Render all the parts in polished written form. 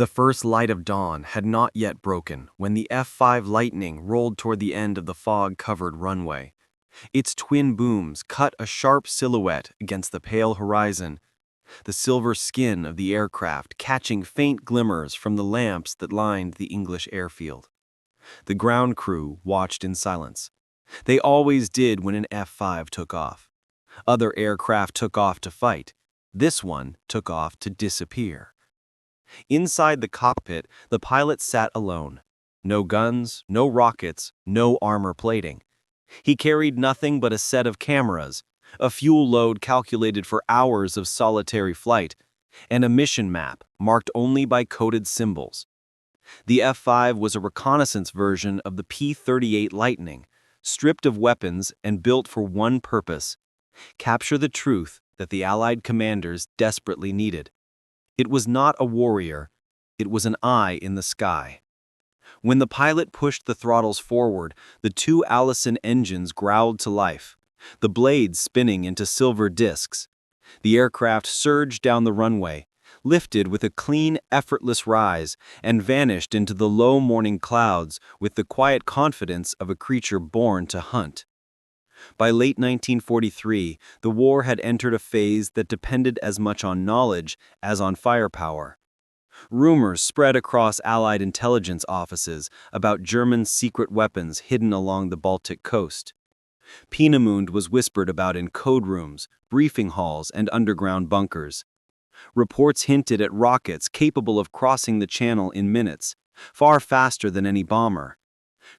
The first light of dawn had not yet broken when the F-5 Lightning rolled toward the end of the fog-covered runway. Its twin booms cut a sharp silhouette against the pale horizon, the silver skin of the aircraft catching faint glimmers from the lamps that lined the English airfield. The ground crew watched in silence. They always did when an F-5 took off. Other aircraft took off to fight. This one took off to disappear. Inside the cockpit, the pilot sat alone. No guns, no rockets, no armor plating. He carried nothing but a set of cameras, a fuel load calculated for hours of solitary flight, and a mission map marked only by coded symbols. The F-5 was a reconnaissance version of the P-38 Lightning, stripped of weapons and built for one purpose: capture the truth that the Allied commanders desperately needed. It was not a warrior, it was an eye in the sky. When the pilot pushed the throttles forward, the two Allison engines growled to life, the blades spinning into silver discs. The aircraft surged down the runway, lifted with a clean, effortless rise, and vanished into the low morning clouds with the quiet confidence of a creature born to hunt. By late 1943, the war had entered a phase that depended as much on knowledge as on firepower. Rumors spread across Allied intelligence offices about German secret weapons hidden along the Baltic coast. Peenemünde was whispered about in code rooms, briefing halls, and underground bunkers. Reports hinted at rockets capable of crossing the channel in minutes, far faster than any bomber.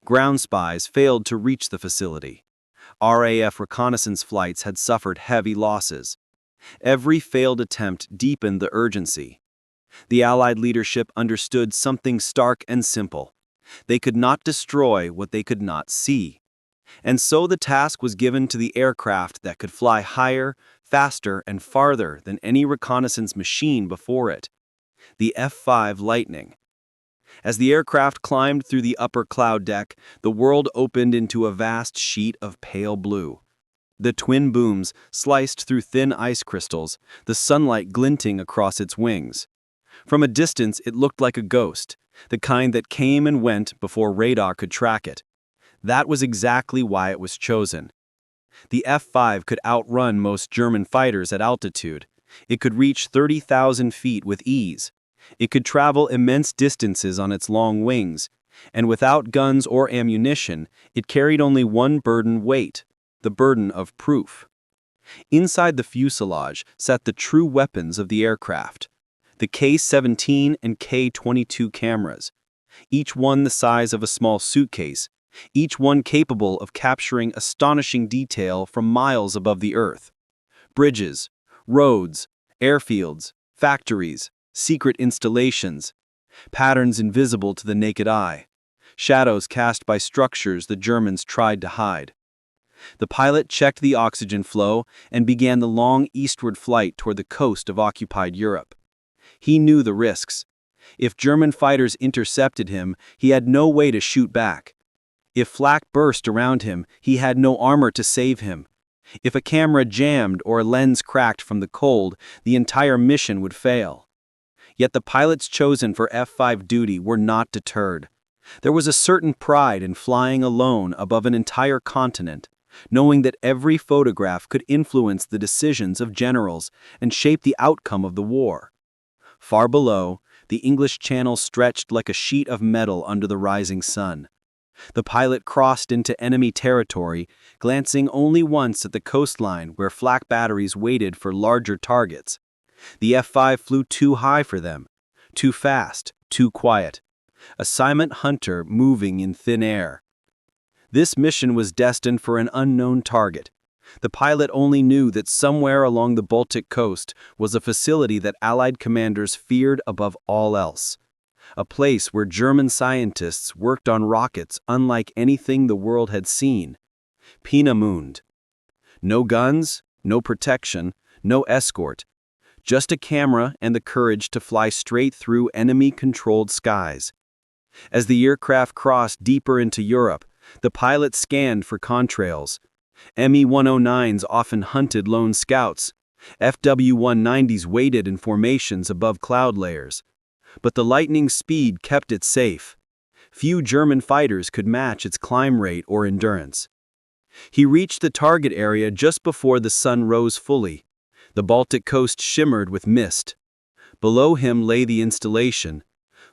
Ground spies failed to reach the facility. RAF reconnaissance flights had suffered heavy losses. Every failed attempt deepened the urgency. The Allied leadership understood something stark and simple. They could not destroy what they could not see. And so the task was given to the aircraft that could fly higher, faster, and farther than any reconnaissance machine before it: the F-5 Lightning. As the aircraft climbed through the upper cloud deck, the world opened into a vast sheet of pale blue. The twin booms sliced through thin ice crystals, the sunlight glinting across its wings. From a distance, it looked like a ghost, the kind that came and went before radar could track it. That was exactly why it was chosen. The F-5 could outrun most German fighters at altitude. It could reach 30,000 feet with ease. It could travel immense distances on its long wings, and without guns or ammunition, it carried only one burden weight: the burden of proof. Inside the fuselage sat the true weapons of the aircraft: the K-17 and K-22 cameras, each one the size of a small suitcase, each one capable of capturing astonishing detail from miles above the earth. Bridges, roads, airfields, factories, secret installations, patterns invisible to the naked eye, shadows cast by structures the Germans tried to hide. The pilot checked the oxygen flow and began the long eastward flight toward the coast of occupied Europe. He knew the risks. If German fighters intercepted him, he had no way to shoot back. If flak burst around him, he had no armor to save him. If a camera jammed or a lens cracked from the cold, the entire mission would fail. Yet the pilots chosen for F-5 duty were not deterred. There was a certain pride in flying alone above an entire continent, knowing that every photograph could influence the decisions of generals and shape the outcome of the war. Far below, the English Channel stretched like a sheet of metal under the rising sun. The pilot crossed into enemy territory, glancing only once at the coastline where flak batteries waited for larger targets. The F-5 flew too high for them, too fast, too quiet. A silent hunter moving in thin air. This mission was destined for an unknown target. The pilot only knew that somewhere along the Baltic coast was a facility that Allied commanders feared above all else. A place where German scientists worked on rockets unlike anything the world had seen. Peenemünde. No guns, no protection, no escort. Just a camera and the courage to fly straight through enemy-controlled skies. As the aircraft crossed deeper into Europe, the pilot scanned for contrails. Me-109s often hunted lone scouts. FW-190s waited in formations above cloud layers. But the lightning's speed kept it safe. Few German fighters could match its climb rate or endurance. He reached the target area just before the sun rose fully. The Baltic coast shimmered with mist. Below him lay the installation.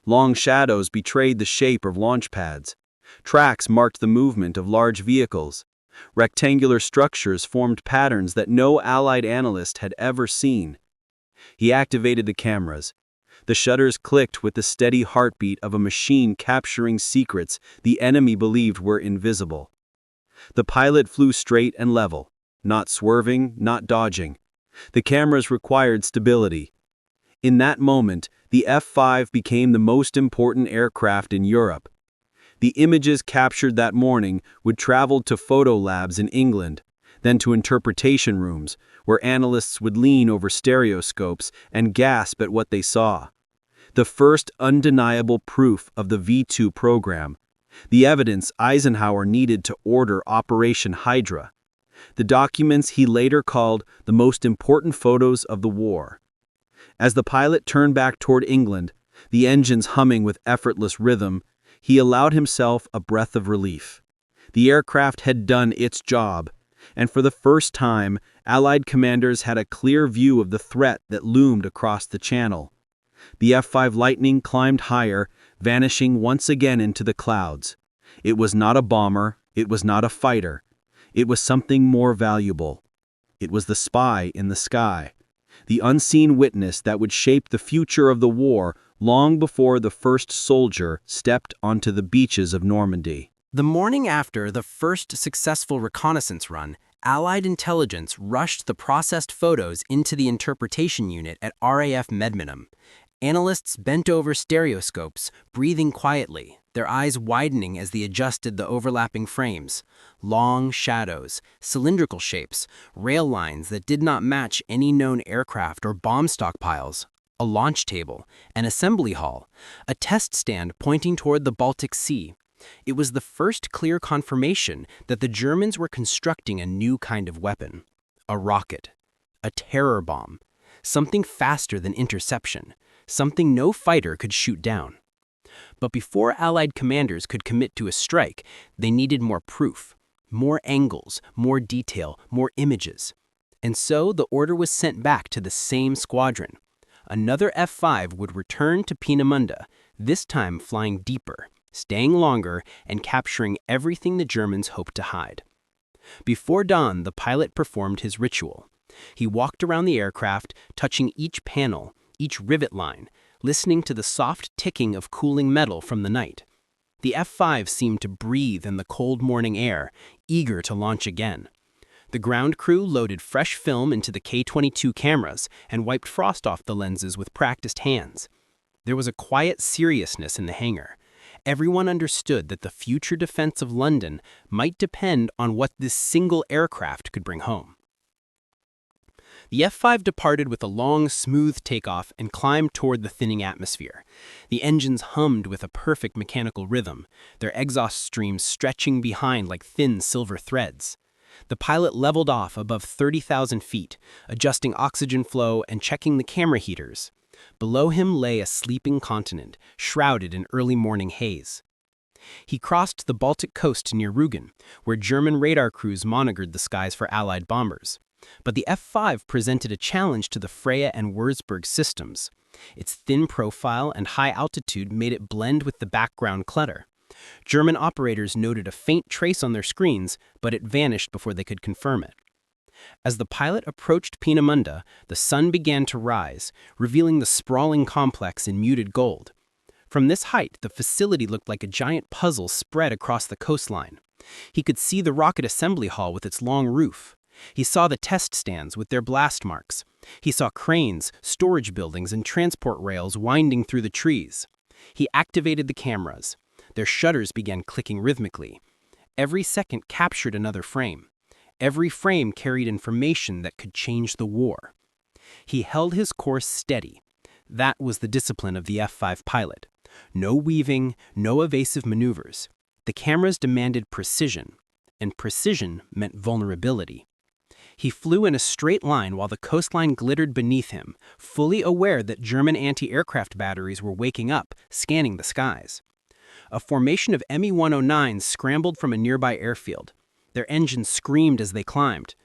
Long shadows betrayed the shape of launch pads. Tracks marked the movement of large vehicles. Rectangular structures formed patterns that no Allied analyst had ever seen. He activated the cameras. The shutters clicked with the steady heartbeat of a machine capturing secrets the enemy believed were invisible. The pilot flew straight and level, not swerving, not dodging. The cameras required stability. In that moment, the F-5 became the most important aircraft in Europe. The images captured that morning would travel to photo labs in England, then to interpretation rooms, where analysts would lean over stereoscopes and gasp at what they saw. The first undeniable proof of the V-2 program. The evidence Eisenhower needed to order Operation Hydra. The documents he later called the most important photos of the war. As the pilot turned back toward England, the engines humming with effortless rhythm, he allowed himself a breath of relief. The aircraft had done its job, and for the first time, Allied commanders had a clear view of the threat that loomed across the channel. The F-5 Lightning climbed higher, vanishing once again into the clouds. It was not a bomber, it was not a fighter. It was something more valuable. It was the spy in the sky, the unseen witness that would shape the future of the war long before the first soldier stepped onto the beaches of Normandy. The morning after the first successful reconnaissance run, Allied intelligence rushed the processed photos into the interpretation unit at RAF Medmenham. Analysts bent over stereoscopes, breathing quietly, their eyes widening as they adjusted the overlapping frames. Long shadows, cylindrical shapes, rail lines that did not match any known aircraft or bomb stockpiles. A launch table, an assembly hall, a test stand pointing toward the Baltic Sea. It was the first clear confirmation that the Germans were constructing a new kind of weapon. A rocket. A terror bomb. Something faster than interception. Something no fighter could shoot down. But before Allied commanders could commit to a strike, they needed more proof. More angles, more detail, more images. And so the order was sent back to the same squadron. Another F-5 would return to Peenemünde, this time flying deeper, staying longer, and capturing everything the Germans hoped to hide. Before dawn, the pilot performed his ritual. He walked around the aircraft, touching each panel, each rivet line, listening to the soft ticking of cooling metal from the night. The F-5 seemed to breathe in the cold morning air, eager to launch again. The ground crew loaded fresh film into the K-22 cameras and wiped frost off the lenses with practiced hands. There was a quiet seriousness in the hangar. Everyone understood that the future defense of London might depend on what this single aircraft could bring home. The F-5 departed with a long, smooth takeoff and climbed toward the thinning atmosphere. The engines hummed with a perfect mechanical rhythm, their exhaust streams stretching behind like thin silver threads. The pilot leveled off above 30,000 feet, adjusting oxygen flow and checking the camera heaters. Below him lay a sleeping continent, shrouded in early morning haze. He crossed the Baltic coast near Rügen, where German radar crews monitored the skies for Allied bombers. But the F-5 presented a challenge to the Freya and Würzburg systems. Its thin profile and high altitude made it blend with the background clutter. German operators noted a faint trace on their screens, but it vanished before they could confirm it. As the pilot approached Peenemünde, the sun began to rise, revealing the sprawling complex in muted gold. From this height, the facility looked like a giant puzzle spread across the coastline. He could see the rocket assembly hall with its long roof. He saw the test stands with their blast marks. He saw cranes, storage buildings, and transport rails winding through the trees. He activated the cameras. Their shutters began clicking rhythmically. Every second captured another frame. Every frame carried information that could change the war. He held his course steady. That was the discipline of the F-5 pilot. No weaving, no evasive maneuvers. The cameras demanded precision, and precision meant vulnerability. He flew in a straight line while the coastline glittered beneath him, fully aware that German anti-aircraft batteries were waking up, scanning the skies. A formation of Me-109s scrambled from a nearby airfield. Their engines screamed as they climbed.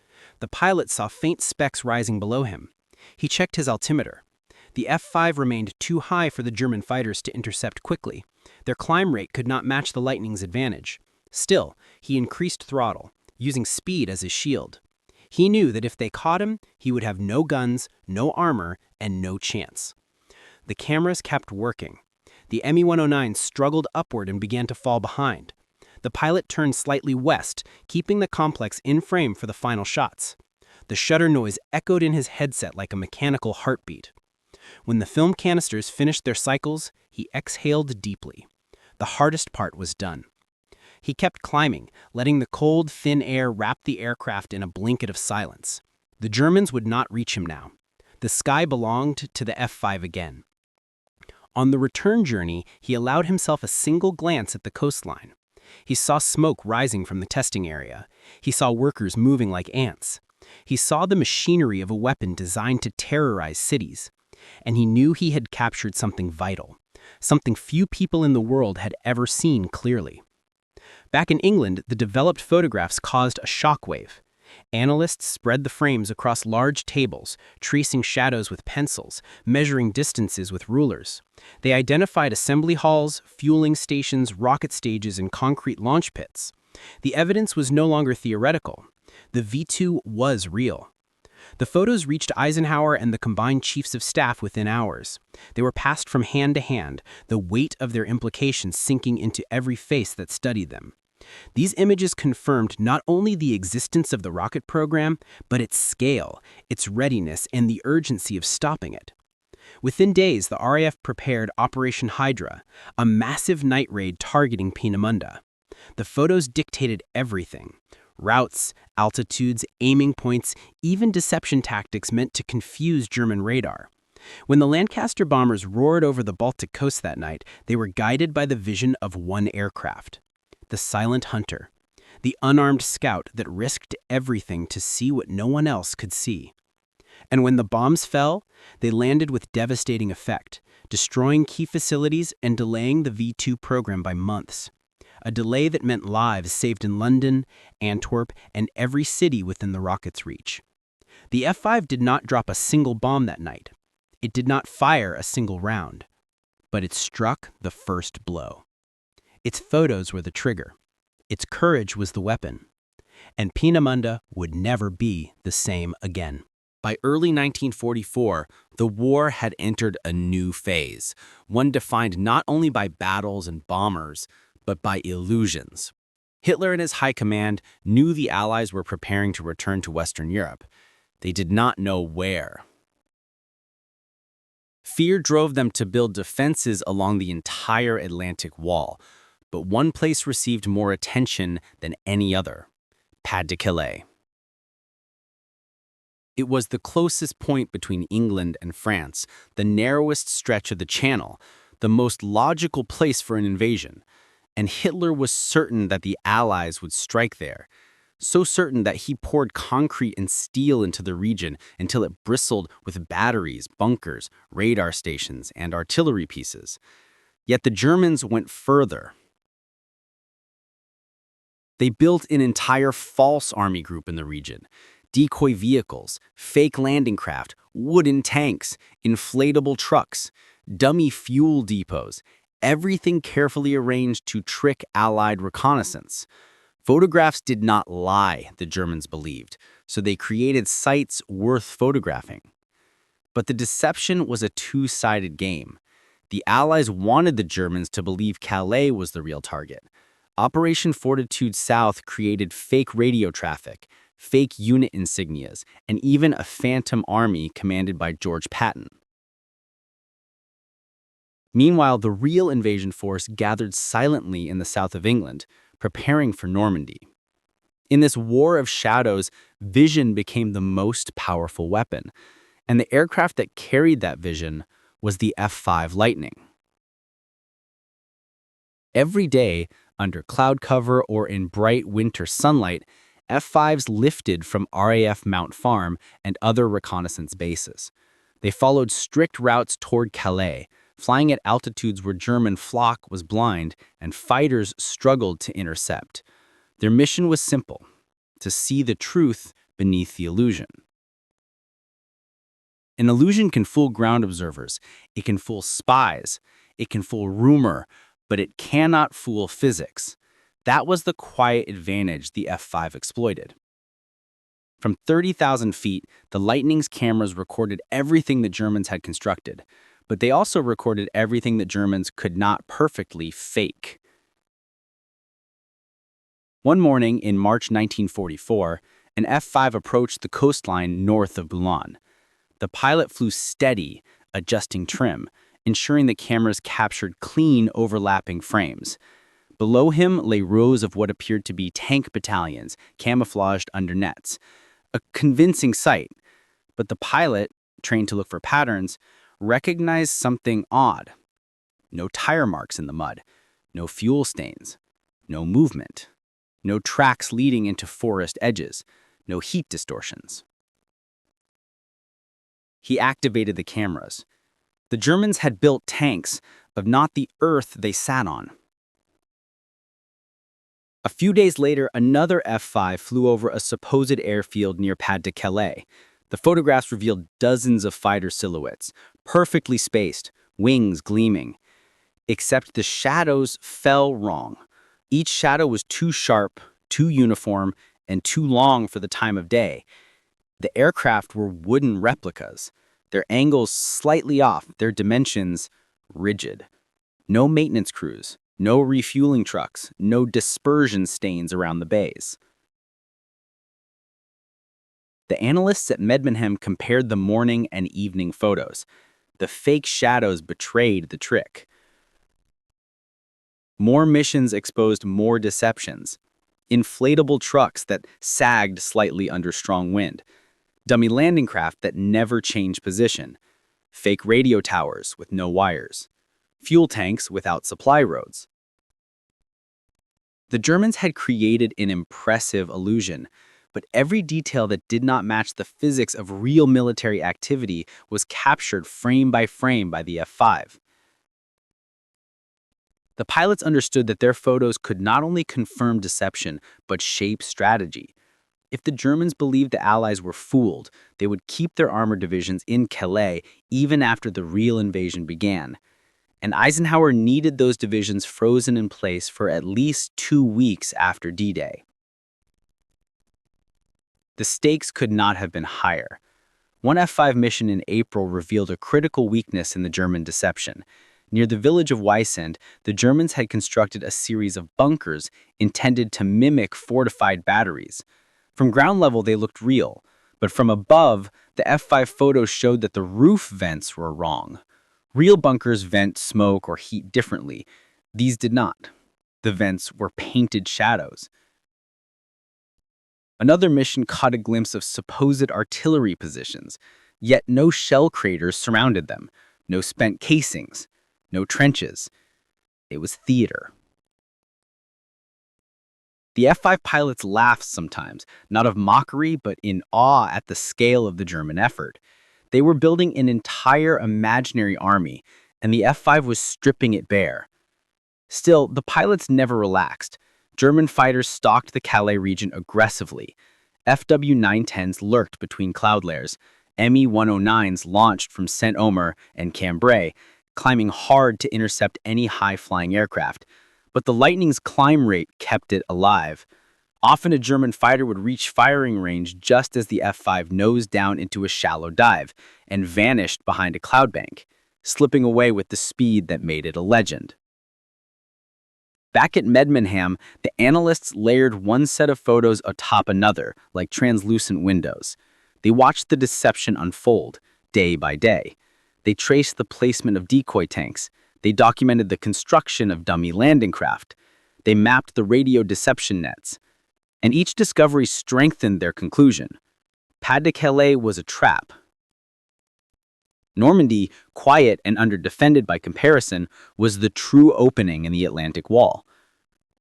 The pilot saw faint specks rising below him. He checked his altimeter. The F-5 remained too high for the German fighters to intercept quickly. Their climb rate could not match the Lightning's advantage. Still, he increased throttle, using speed as his shield. He knew that if they caught him, he would have no guns, no armor, and no chance. The cameras kept working. The Me-109 struggled upward and began to fall behind. The pilot turned slightly west, keeping the complex in frame for the final shots. The shutter noise echoed in his headset like a mechanical heartbeat. When the film canisters finished their cycles, he exhaled deeply. The hardest part was done. He kept climbing, letting the cold, thin air wrap the aircraft in a blanket of silence. The Germans would not reach him now. The sky belonged to the F-5 again. On the return journey, he allowed himself a single glance at the coastline. He saw smoke rising from the testing area. He saw workers moving like ants. He saw the machinery of a weapon designed to terrorize cities. And he knew he had captured something vital, something few people in the world had ever seen clearly. Back in England, the developed photographs caused a shockwave. Analysts spread the frames across large tables, tracing shadows with pencils, measuring distances with rulers. They identified assembly halls, fueling stations, rocket stages, and concrete launch pits. The evidence was no longer theoretical. The V-2 was real. The photos reached Eisenhower and the combined chiefs of staff within hours. They were passed from hand to hand, the weight of their implications sinking into every face that studied them. These images confirmed not only the existence of the rocket program, but its scale, its readiness, and the urgency of stopping it. Within days, the RAF prepared Operation Hydra, a massive night raid targeting Peenemünde. The photos dictated everything: routes, altitudes, aiming points, even deception tactics meant to confuse German radar. When the Lancaster bombers roared over the Baltic coast that night, they were guided by the vision of one aircraft: the silent hunter, the unarmed scout that risked everything to see what no one else could see. And when the bombs fell, they landed with devastating effect, destroying key facilities and delaying the V-2 program by months. A delay that meant lives saved in London, Antwerp, and every city within the rocket's reach. The F-5 did not drop a single bomb that night. It did not fire a single round. But it struck the first blow. Its photos were the trigger. Its courage was the weapon. And Peenemünde would never be the same again. By early 1944, the war had entered a new phase, one defined not only by battles and bombers, but by illusions. Hitler and his high command knew the Allies were preparing to return to Western Europe. They did not know where. Fear drove them to build defenses along the entire Atlantic Wall, but one place received more attention than any other: Pas-de-Calais. It was the closest point between England and France, the narrowest stretch of the Channel, the most logical place for an invasion. And Hitler was certain that the Allies would strike there, so certain that he poured concrete and steel into the region until it bristled with batteries, bunkers, radar stations, and artillery pieces. Yet the Germans went further. They built an entire false army group in the region: decoy vehicles, fake landing craft, wooden tanks, inflatable trucks, dummy fuel depots, everything carefully arranged to trick Allied reconnaissance. Photographs did not lie, the Germans believed, so they created sites worth photographing. But the deception was a two-sided game. The Allies wanted the Germans to believe Calais was the real target. Operation Fortitude South created fake radio traffic, fake unit insignias, and even a phantom army commanded by George Patton. Meanwhile, the real invasion force gathered silently in the south of England, preparing for Normandy. In this war of shadows, vision became the most powerful weapon, and the aircraft that carried that vision was the F-5 Lightning. Every day, under cloud cover or in bright winter sunlight, F-5s lifted from RAF Mount Farm and other reconnaissance bases. They followed strict routes toward Calais, flying at altitudes where German flak was blind and fighters struggled to intercept. Their mission was simple: to see the truth beneath the illusion. An illusion can fool ground observers, it can fool spies, it can fool rumor, but it cannot fool physics. That was the quiet advantage the F-5 exploited. From 30,000 feet, the Lightning's cameras recorded everything the Germans had constructed, but they also recorded everything that Germans could not perfectly fake. One morning in March 1944, an F-5 approached the coastline north of Boulogne. The pilot flew steady, adjusting trim, ensuring the cameras captured clean, overlapping frames. Below him lay rows of what appeared to be tank battalions, camouflaged under nets. A convincing sight, but the pilot, trained to look for patterns, recognized something odd. No tire marks in the mud, no fuel stains, no movement, no tracks leading into forest edges, no heat distortions. He activated the cameras. The Germans had built tanks, but not the earth they sat on. A few days later, another F-5 flew over a supposed airfield near Pas-de-Calais. The photographs revealed dozens of fighter silhouettes, perfectly spaced, wings gleaming. Except the shadows fell wrong. Each shadow was too sharp, too uniform, and too long for the time of day. The aircraft were wooden replicas, their angles slightly off, their dimensions rigid. No maintenance crews, no refueling trucks, no dispersion stains around the bays. The analysts at Medmenham compared the morning and evening photos. The fake shadows betrayed the trick. More missions exposed more deceptions. Inflatable trucks that sagged slightly under strong wind. Dummy landing craft that never changed position. Fake radio towers with no wires. Fuel tanks without supply roads. The Germans had created an impressive illusion, but every detail that did not match the physics of real military activity was captured frame by the F-5. The pilots understood that their photos could not only confirm deception, but shape strategy. If the Germans believed the Allies were fooled, they would keep their armored divisions in Calais even after the real invasion began. And Eisenhower needed those divisions frozen in place for at least 2 weeks after D-Day. The stakes could not have been higher. One F-5 mission in April revealed a critical weakness in the German deception. Near the village of Weissend, the Germans had constructed a series of bunkers intended to mimic fortified batteries. From ground level, they looked real, but from above, the F-5 photos showed that the roof vents were wrong. Real bunkers vent smoke or heat differently. These did not. The vents were painted shadows. Another mission caught a glimpse of supposed artillery positions, yet no shell craters surrounded them, no spent casings, no trenches. It was theater. The F-5 pilots laughed sometimes, not of mockery, but in awe at the scale of the German effort. They were building an entire imaginary army, and the F-5 was stripping it bare. Still, the pilots never relaxed. German fighters stalked the Calais region aggressively. FW-910s lurked between cloud layers. Me-109s launched from Saint-Omer and Cambrai, climbing hard to intercept any high-flying aircraft. But the Lightning's climb rate kept it alive. Often a German fighter would reach firing range just as the F-5 nosed down into a shallow dive and vanished behind a cloud bank, slipping away with the speed that made it a legend. Back at Medmenham, the analysts layered one set of photos atop another, like translucent windows. They watched the deception unfold, day by day. They traced the placement of decoy tanks. They documented the construction of dummy landing craft. They mapped the radio deception nets. And each discovery strengthened their conclusion. Pas-de-Calais was a trap. Normandy, quiet and under-defended by comparison, was the true opening in the Atlantic Wall.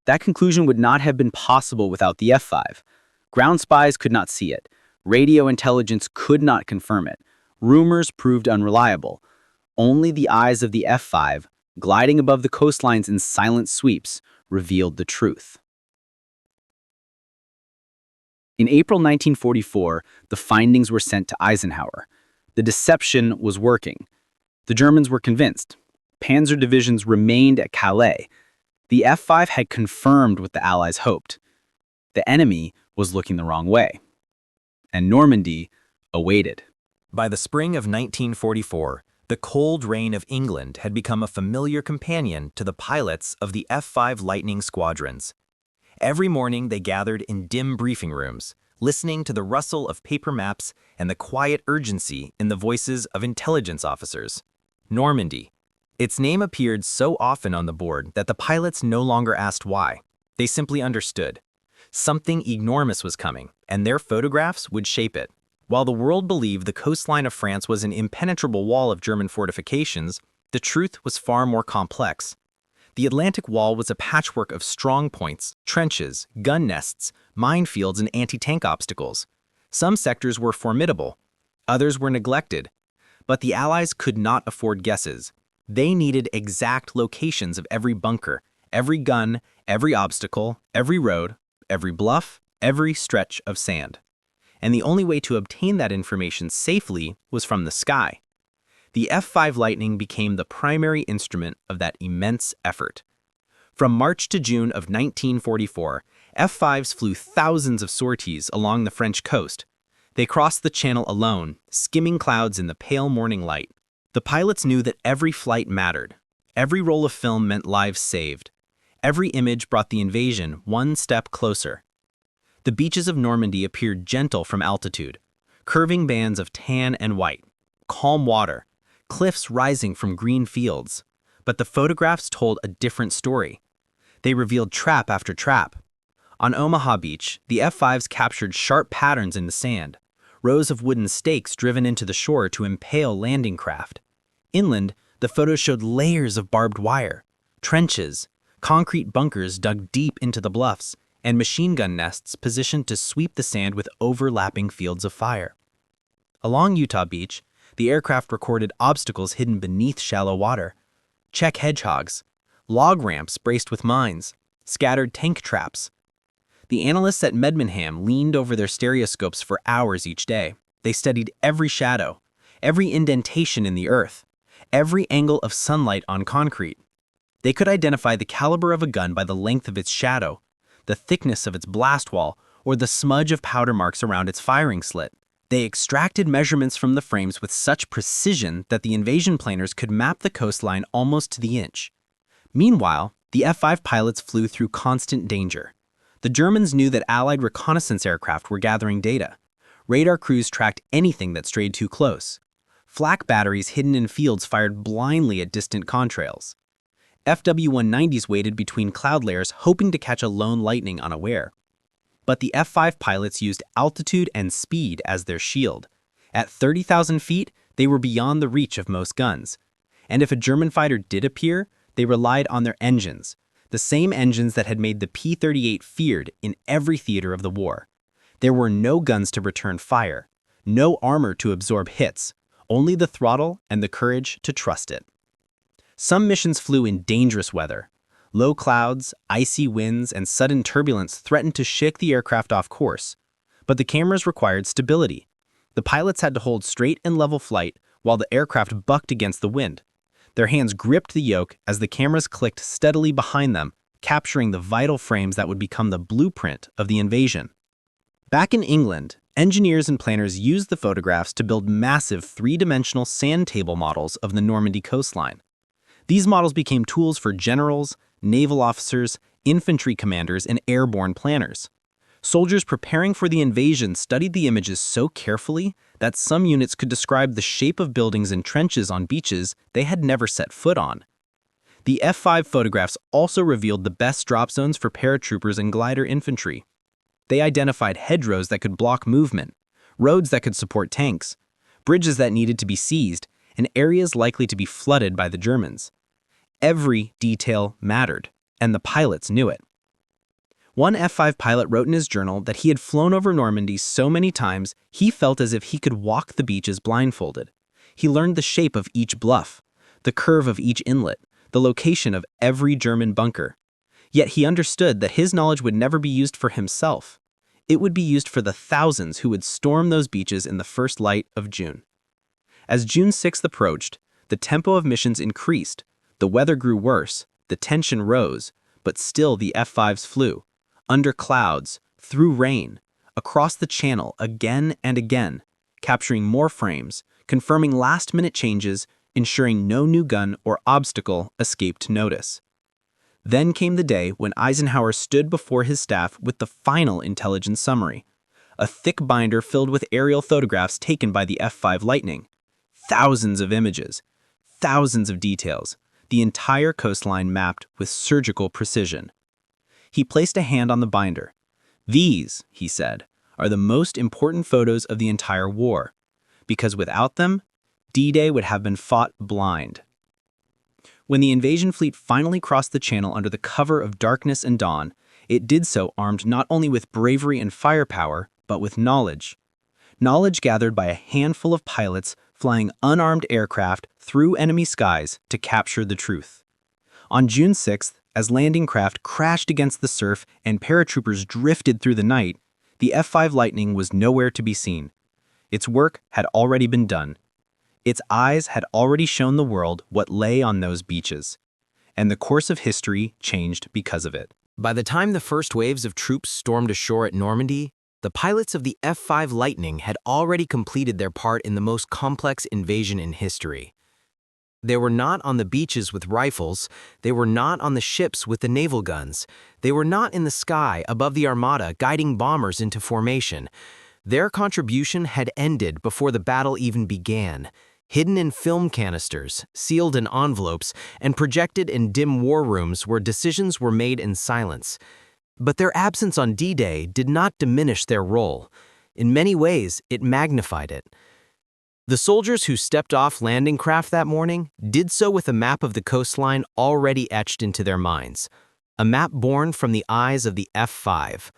That conclusion would not have been possible without the F-5. Ground spies could not see it. Radio intelligence could not confirm it. Rumors proved unreliable. Only the eyes of the F-5, gliding above the coastlines in silent sweeps, revealed the truth. In April 1944, the findings were sent to Eisenhower. The deception was working. The Germans were convinced. Panzer divisions remained at Calais. The F-5 had confirmed what the Allies hoped. The enemy was looking the wrong way. And Normandy awaited. By the spring of 1944, the cold rain of England had become a familiar companion to the pilots of the F-5 Lightning squadrons. Every morning they gathered in dim briefing rooms, listening to the rustle of paper maps and the quiet urgency in the voices of intelligence officers. Normandy. Its name appeared so often on the board that the pilots no longer asked why. They simply understood. Something enormous was coming, and their photographs would shape it. While the world believed the coastline of France was an impenetrable wall of German fortifications, the truth was far more complex. The Atlantic Wall was a patchwork of strong points, trenches, gun nests, minefields, and anti-tank obstacles. Some sectors were formidable, others were neglected. But the Allies could not afford guesses. They needed exact locations of every bunker, every gun, every obstacle, every road, every bluff, every stretch of sand. And the only way to obtain that information safely was from the sky. The F-5 Lightning became the primary instrument of that immense effort. From March to June of 1944, F-5s flew thousands of sorties along the French coast. They crossed the channel alone, skimming clouds in the pale morning light. The pilots knew that every flight mattered. Every roll of film meant lives saved. Every image brought the invasion one step closer. The beaches of Normandy appeared gentle from altitude, curving bands of tan and white, calm water, cliffs rising from green fields. But the photographs told a different story. They revealed trap after trap. On Omaha Beach, the F-5s captured sharp patterns in the sand, rows of wooden stakes driven into the shore to impale landing craft. Inland, the photos showed layers of barbed wire, trenches, concrete bunkers dug deep into the bluffs, and machine gun nests positioned to sweep the sand with overlapping fields of fire. Along Utah Beach, the aircraft recorded obstacles hidden beneath shallow water, check hedgehogs, log ramps braced with mines, scattered tank traps. The analysts at Medmenham leaned over their stereoscopes for hours each day. They studied every shadow, every indentation in the earth, every angle of sunlight on concrete. They could identify the caliber of a gun by the length of its shadow, the thickness of its blast wall, or the smudge of powder marks around its firing slit. They extracted measurements from the frames with such precision that the invasion planners could map the coastline almost to the inch. Meanwhile, the F-5 pilots flew through constant danger. The Germans knew that Allied reconnaissance aircraft were gathering data. Radar crews tracked anything that strayed too close. Flak batteries hidden in fields fired blindly at distant contrails. FW-190s waited between cloud layers hoping to catch a lone lightning unaware. But the F-5 pilots used altitude and speed as their shield. At 30,000 feet, they were beyond the reach of most guns. And if a German fighter did appear, they relied on their engines, the same engines that had made the P-38 feared in every theater of the war. There were no guns to return fire, no armor to absorb hits, only the throttle and the courage to trust it. Some missions flew in dangerous weather. Low clouds, icy winds, and sudden turbulence threatened to shake the aircraft off course. But the cameras required stability. The pilots had to hold straight and level flight while the aircraft bucked against the wind. Their hands gripped the yoke as the cameras clicked steadily behind them, capturing the vital frames that would become the blueprint of the invasion. Back in England, engineers and planners used the photographs to build massive three-dimensional sand table models of the Normandy coastline. These models became tools for generals, naval officers, infantry commanders, and airborne planners. Soldiers preparing for the invasion studied the images so carefully that some units could describe the shape of buildings and trenches on beaches they had never set foot on. The F-5 photographs also revealed the best drop zones for paratroopers and glider infantry. They identified hedgerows that could block movement, roads that could support tanks, bridges that needed to be seized, and areas likely to be flooded by the Germans. Every detail mattered, and the pilots knew it. One F-5 pilot wrote in his journal that he had flown over Normandy so many times he felt as if he could walk the beaches blindfolded. He learned the shape of each bluff, the curve of each inlet, the location of every German bunker. Yet he understood that his knowledge would never be used for himself. It would be used for the thousands who would storm those beaches in the first light of June. As June 6th approached, the tempo of missions increased, the weather grew worse, the tension rose, but still the F-5s flew, under clouds, through rain, across the channel again and again, capturing more frames, confirming last-minute changes, ensuring no new gun or obstacle escaped notice. Then came the day when Eisenhower stood before his staff with the final intelligence summary, a thick binder filled with aerial photographs taken by the F-5 Lightning. Thousands of images, thousands of details, the entire coastline mapped with surgical precision. He placed a hand on the binder. "These," he said, "are the most important photos of the entire war, because without them, D-Day would have been fought blind." When the invasion fleet finally crossed the channel under the cover of darkness and dawn, it did so armed not only with bravery and firepower, but with knowledge. Knowledge gathered by a handful of pilots flying unarmed aircraft through enemy skies to capture the truth. On June 6th, as landing craft crashed against the surf and paratroopers drifted through the night, the F-5 Lightning was nowhere to be seen. Its work had already been done. Its eyes had already shown the world what lay on those beaches, and the course of history changed because of it. By the time the first waves of troops stormed ashore at Normandy, the pilots of the F-5 Lightning had already completed their part in the most complex invasion in history. They were not on the beaches with rifles, they were not on the ships with the naval guns, they were not in the sky above the armada guiding bombers into formation. Their contribution had ended before the battle even began, hidden in film canisters, sealed in envelopes, and projected in dim war rooms where decisions were made in silence. But their absence on D-Day did not diminish their role. In many ways, it magnified it. The soldiers who stepped off landing craft that morning did so with a map of the coastline already etched into their minds, a map born from the eyes of the F-5.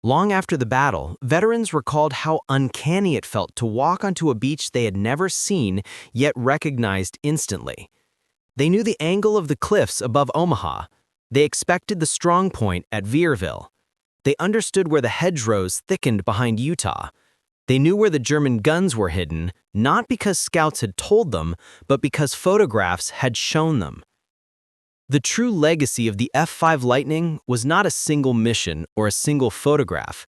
Long after the battle, veterans recalled how uncanny it felt to walk onto a beach they had never seen yet recognized instantly. They knew the angle of the cliffs above Omaha. They expected the strong point at Vierville. They understood where the hedgerows thickened behind Utah. They knew where the German guns were hidden, not because scouts had told them, but because photographs had shown them. The true legacy of the F-5 Lightning was not a single mission or a single photograph.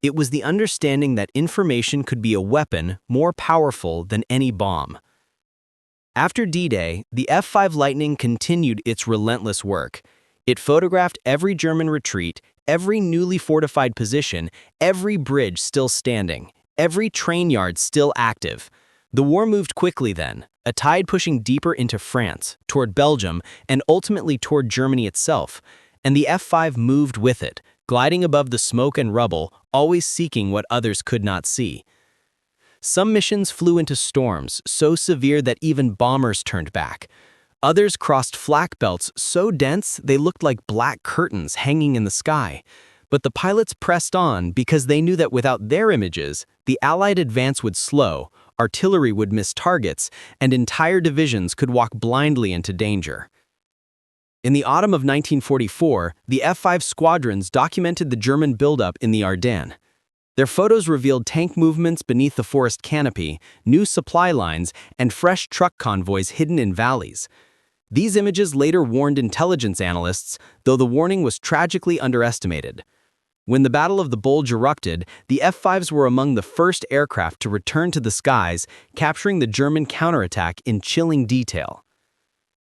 It was the understanding that information could be a weapon more powerful than any bomb. After D-Day, the F-5 Lightning continued its relentless work. It photographed every German retreat, every newly fortified position, every bridge still standing, every train yard still active. The war moved quickly then, a tide pushing deeper into France, toward Belgium, and ultimately toward Germany itself, and the F-5 moved with it, gliding above the smoke and rubble, always seeking what others could not see. Some missions flew into storms so severe that even bombers turned back. Others crossed flak belts so dense they looked like black curtains hanging in the sky. But the pilots pressed on because they knew that without their images, the Allied advance would slow, artillery would miss targets, and entire divisions could walk blindly into danger. In the autumn of 1944, the F-5 squadrons documented the German buildup in the Ardennes. Their photos revealed tank movements beneath the forest canopy, new supply lines, and fresh truck convoys hidden in valleys. These images later warned intelligence analysts, though the warning was tragically underestimated. When the Battle of the Bulge erupted, the F-5s were among the first aircraft to return to the skies, capturing the German counterattack in chilling detail.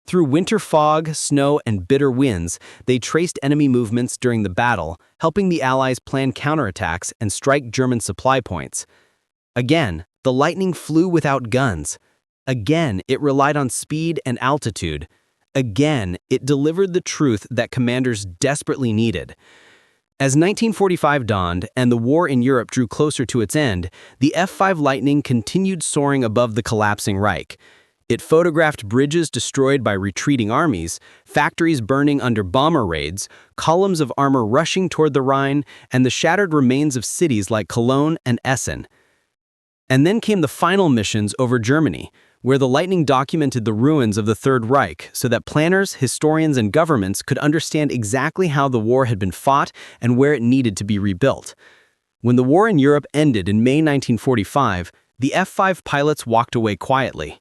Through winter fog, snow, and bitter winds, they traced enemy movements during the battle, helping the Allies plan counterattacks and strike German supply points. Again, the Lightning flew without guns. Again, it relied on speed and altitude. Again, it delivered the truth that commanders desperately needed. As 1945 dawned and the war in Europe drew closer to its end, the F-5 Lightning continued soaring above the collapsing Reich. It photographed bridges destroyed by retreating armies, factories burning under bomber raids, columns of armor rushing toward the Rhine, and the shattered remains of cities like Cologne and Essen. And then came the final missions over Germany, where the Lightning documented the ruins of the Third Reich so that planners, historians, and governments could understand exactly how the war had been fought and where it needed to be rebuilt. When the war in Europe ended in May 1945, the F-5 pilots walked away quietly.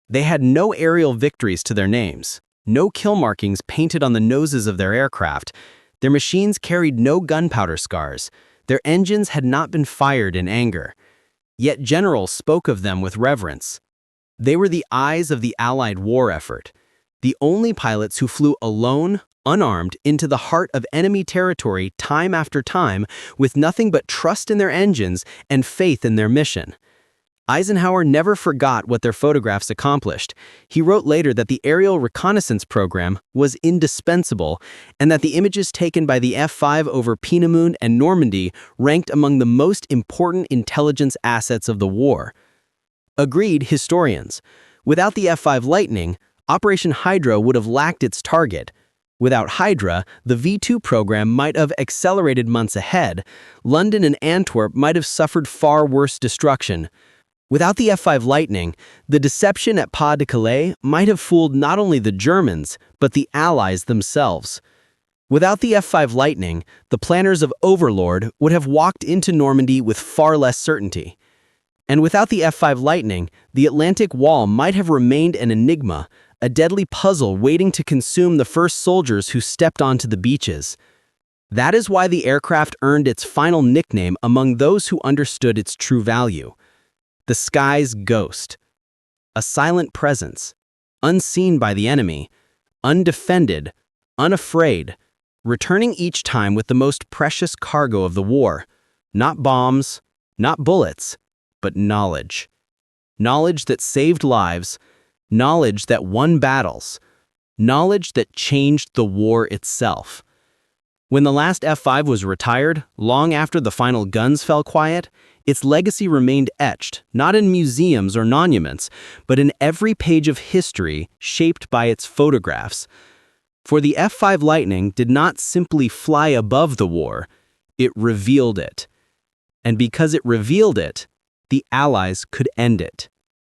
They had no aerial victories to their names, no kill markings painted on the noses of their aircraft. Their machines carried no gunpowder scars. Their engines had not been fired in anger. Yet generals spoke of them with reverence. They were the eyes of the Allied war effort, the only pilots who flew alone, unarmed, into the heart of enemy territory time after time with nothing but trust in their engines and faith in their mission. Eisenhower never forgot what their photographs accomplished. He wrote later that the aerial reconnaissance program was indispensable and that the images taken by the F-5 over Peenemünde and Normandy ranked among the most important intelligence assets of the war. Agreed historians. Without the F-5 Lightning, Operation Hydra would have lacked its target. Without Hydra, the V-2 program might have accelerated months ahead. London and Antwerp might have suffered far worse destruction. Without the F-5 Lightning, the deception at Pas-de-Calais might have fooled not only the Germans, but the Allies themselves. Without the F-5 Lightning, the planners of Overlord would have walked into Normandy with far less certainty. And without the F-5 Lightning, the Atlantic Wall might have remained an enigma, a deadly puzzle waiting to consume the first soldiers who stepped onto the beaches. That is why the aircraft earned its final nickname among those who understood its true value. The sky's ghost. A silent presence, unseen by the enemy, undefended, unafraid, returning each time with the most precious cargo of the war. Not bombs, not bullets, but knowledge. Knowledge that saved lives, knowledge that won battles, knowledge that changed the war itself. When the last F-5 was retired, long after the final guns fell quiet, its legacy remained etched, not in museums or monuments, but in every page of history shaped by its photographs. For the F-5 Lightning did not simply fly above the war, it revealed it. And because it revealed it, the Allies could end it.